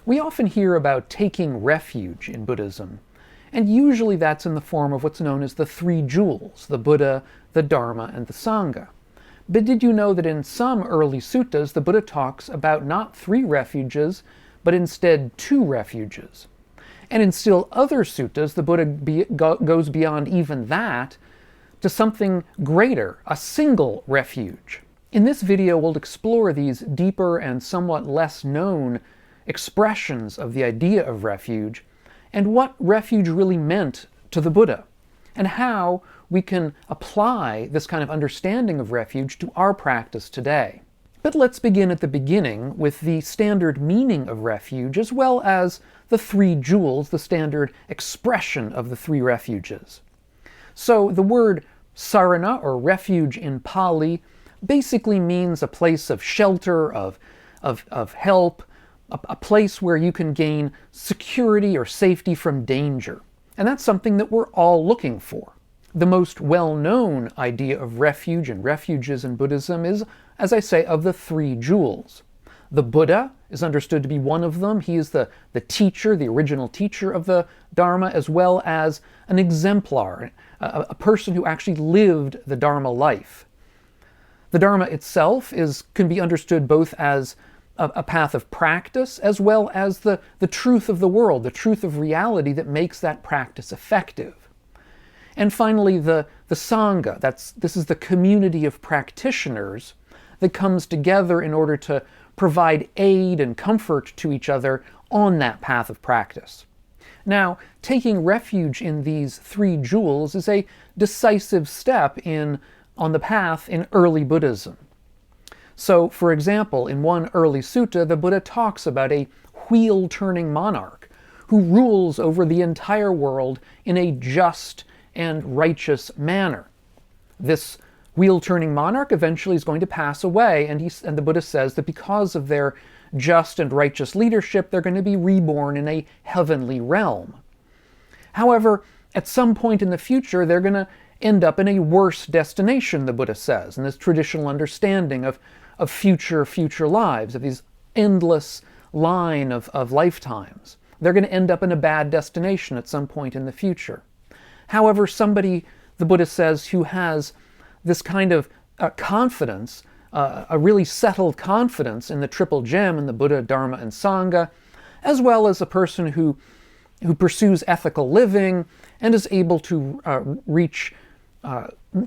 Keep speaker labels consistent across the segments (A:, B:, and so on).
A: We often hear about taking refuge in Buddhism, and usually that's in the form of what's known as the three jewels, the Buddha, the Dharma, and the Sangha. But did you know that in some early suttas, the Buddha talks about not 3 refuges, but instead 2 refuges? And in still other suttas, the Buddha goes beyond even that to something greater, a single refuge. In this video, we'll explore these deeper and somewhat less known expressions of the idea of refuge, and what refuge really meant to the Buddha, and how we can apply this kind of understanding of refuge to our practice today. But let's begin at the beginning with the standard meaning of refuge, as well as the 3 jewels, the standard expression of the 3 refuges. So the word sarana, or refuge in Pali, basically means a place of shelter, of help, a place where you can gain security or safety from danger. And that's something that we're all looking for. The most well-known idea of refuge and refuges in Buddhism is, as I say, of the 3 jewels. The Buddha is understood to be one of them. He is the teacher, the original teacher of the Dharma, as well as an exemplar, a person who actually lived the Dharma life. The Dharma itself can be understood both as a path of practice, as well as the truth of the world, the truth of reality that makes that practice effective. And finally, the sangha, this is the community of practitioners that comes together in order to provide aid and comfort to each other on that path of practice. Now, taking refuge in these 3 jewels is a decisive step on the path in early Buddhism. So, for example, in one early sutta, the Buddha talks about a wheel-turning monarch who rules over the entire world in a just and righteous manner. This wheel-turning monarch eventually is going to pass away, and the Buddha says that because of their just and righteous leadership, they're going to be reborn in a heavenly realm. However, at some point in the future, they're going to end up in a worse destination, the Buddha says, in this traditional understanding of future lives, of these endless line of lifetimes. They're going to end up in a bad destination at some point in the future. However, somebody, the Buddha says, who has this kind of confidence, a really settled confidence in the Triple Gem, in the Buddha, Dharma, and Sangha, as well as a person who pursues ethical living and is able to reach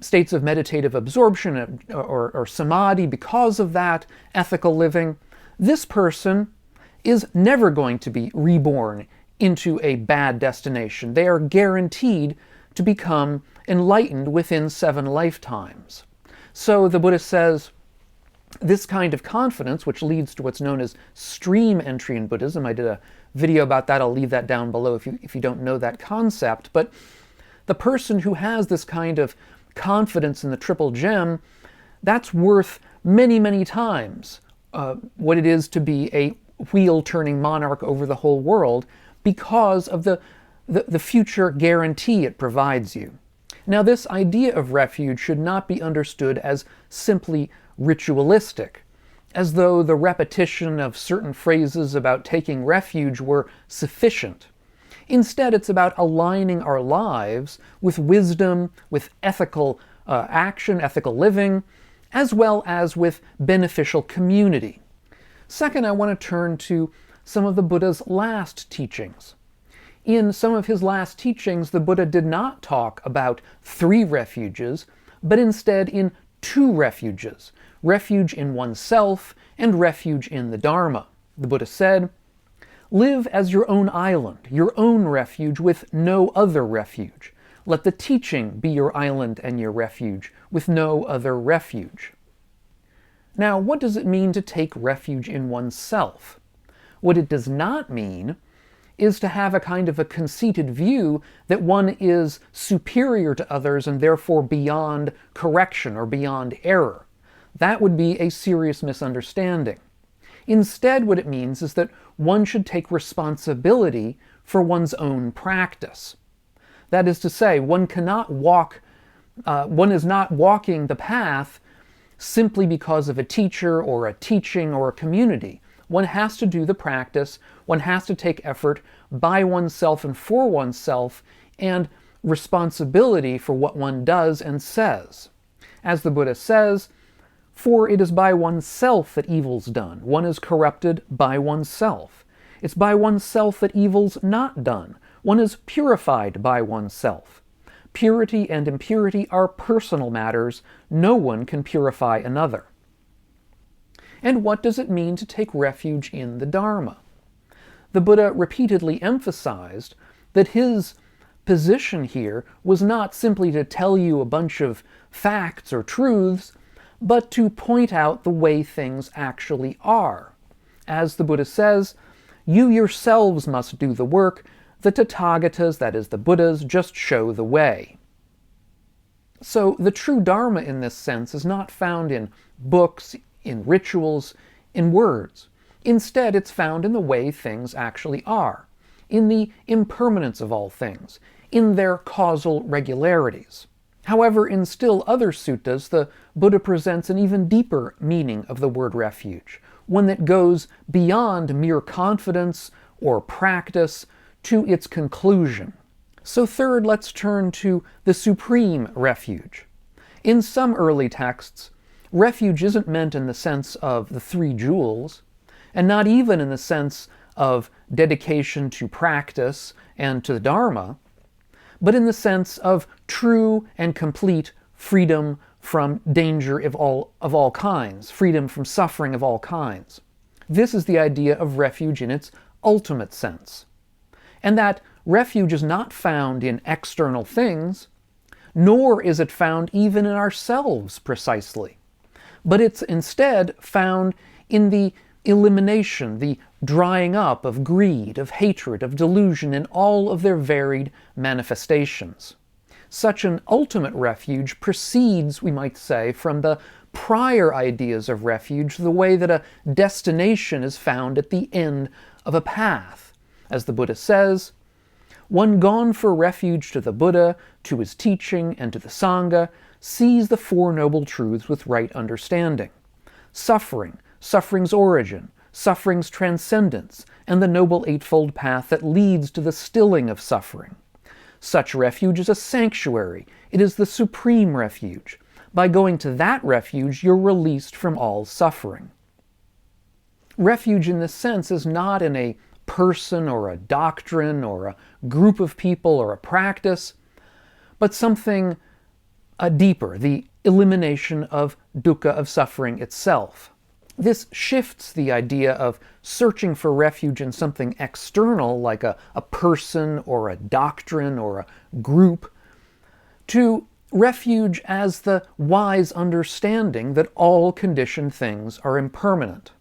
A: states of meditative absorption or samadhi because of that ethical living, this person is never going to be reborn into a bad destination. They are guaranteed to become enlightened within 7 lifetimes. So the Buddha says this kind of confidence, which leads to what's known as stream entry in Buddhism. I did a video about that. I'll leave that down below if you don't know that concept. But the person who has this kind of confidence in the Triple Gem, that's worth many, many times what it is to be a wheel-turning monarch over the whole world, because of the future guarantee it provides you. Now, this idea of refuge should not be understood as simply ritualistic, as though the repetition of certain phrases about taking refuge were sufficient. Instead, it's about aligning our lives with wisdom, with ethical action, ethical living, as well as with beneficial community. Second, I want to turn to some of the Buddha's last teachings. In some of his last teachings, the Buddha did not talk about 3 refuges, but instead in 2 refuges, refuge in oneself and refuge in the Dharma. The Buddha said, "Live as your own island, your own refuge with no other refuge. Let the teaching be your island and your refuge, with no other refuge." Now, what does it mean to take refuge in oneself? What it does not mean is to have a kind of a conceited view that one is superior to others and therefore beyond correction or beyond error. That would be a serious misunderstanding. Instead, what it means is that one should take responsibility for one's own practice. That is to say, one is not walking the path simply because of a teacher or a teaching or a community. one has to do the practice, one has to take effort by oneself and for oneself, and responsibility for what one does and says. As the Buddha says, for it is by oneself that evil's done. One is corrupted by oneself. It's by oneself that evil's not done. One is purified by oneself. Purity and impurity are personal matters. No one can purify another. And what does it mean to take refuge in the Dharma? The Buddha repeatedly emphasized that his position here was not simply to tell you a bunch of facts or truths, but to point out the way things actually are. As the Buddha says, you yourselves must do the work, the Tathagatas, that is the Buddhas, just show the way. So the true Dharma in this sense is not found in books, in rituals, in words. Instead, it's found in the way things actually are, in the impermanence of all things, in their causal regularities. However, in still other suttas, the Buddha presents an even deeper meaning of the word refuge, one that goes beyond mere confidence or practice to its conclusion. So third, let's turn to the supreme refuge. In some early texts, refuge isn't meant in the sense of the three jewels, and not even in the sense of dedication to practice and to the Dharma, but in the sense of true and complete freedom from danger of all kinds, freedom from suffering of all kinds. This is the idea of refuge in its ultimate sense. And that refuge is not found in external things, nor is it found even in ourselves precisely, but it's instead found in the elimination, the drying up of greed, of hatred, of delusion in all of their varied manifestations. Such an ultimate refuge proceeds, we might say, from the prior ideas of refuge, the way that a destination is found at the end of a path. As the Buddha says, one gone for refuge to the Buddha, to his teaching, and to the sangha, sees the Four Noble Truths with right understanding. Suffering, suffering's origin, suffering's transcendence, and the Noble Eightfold Path that leads to the stilling of suffering. Such refuge is a sanctuary. It is the supreme refuge. By going to that refuge, you're released from all suffering. Refuge in this sense is not in a person or a doctrine or a group of people or a practice, but something deeper, the elimination of dukkha, of suffering itself. This shifts the idea of searching for refuge in something external, like a person or a doctrine or a group, to refuge as the wise understanding that all conditioned things are impermanent.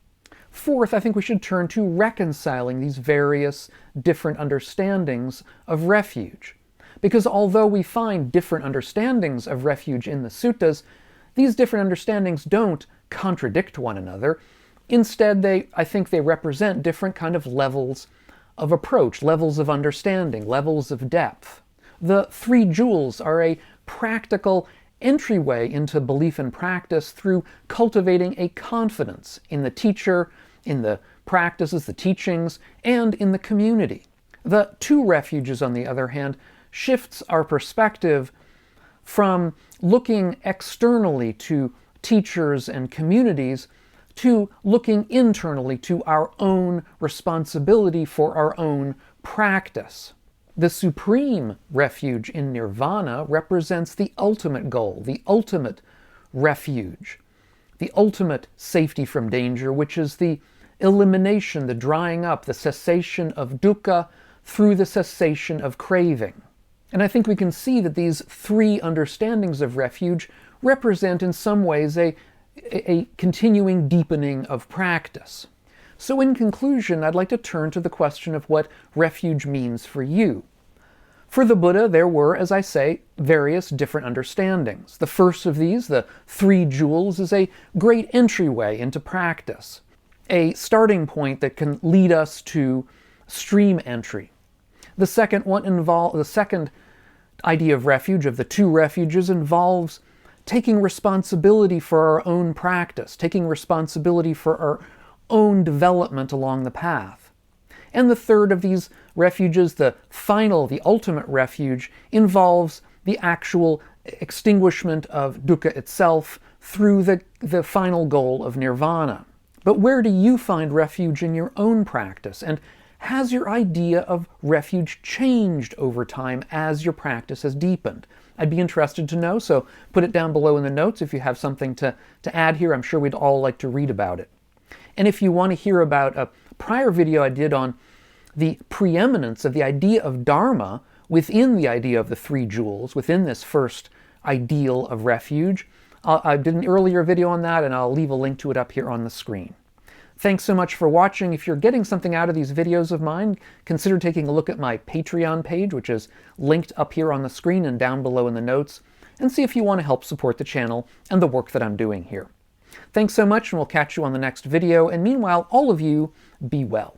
A: Fourth, I think we should turn to reconciling these various different understandings of refuge. Because although we find different understandings of refuge in the suttas, these different understandings don't contradict one another. Instead, I think they represent different kind of levels of approach, levels of understanding, levels of depth. The three jewels are a practical entryway into belief and practice through cultivating a confidence in the teacher, in the practices, the teachings, and in the community. The two refuges, on the other hand, shifts our perspective from looking externally to teachers and communities to looking internally to our own responsibility for our own practice. The supreme refuge in nirvana represents the ultimate goal, the ultimate refuge, the ultimate safety from danger, which is the elimination, the drying up, the cessation of dukkha through the cessation of craving. And I think we can see that these three understandings of refuge represent in some ways a continuing deepening of practice. So in conclusion, I'd like to turn to the question of what refuge means for you. For the Buddha, there were, as I say, various different understandings. The first of these, the three jewels, is a great entryway into practice, a starting point that can lead us to stream entry. The second idea of refuge, of the two refuges, involves taking responsibility for our own practice, taking responsibility for our own development along the path. And the third of these refuges, the final, the ultimate refuge, involves the actual extinguishment of dukkha itself through the final goal of nirvana. But where do you find refuge in your own practice? And has your idea of refuge changed over time as your practice has deepened? I'd be interested to know, so put it down below in the notes if you have something to add here. I'm sure we'd all like to read about it. And if you want to hear about a prior video I did on the preeminence of the idea of Dharma within the idea of the three jewels, within this first ideal of refuge, I did an earlier video on that, and I'll leave a link to it up here on the screen. Thanks so much for watching. If you're getting something out of these videos of mine, consider taking a look at my Patreon page, which is linked up here on the screen and down below in the notes, and see if you want to help support the channel and the work that I'm doing here. Thanks so much, and we'll catch you on the next video, and meanwhile, all of you, be well.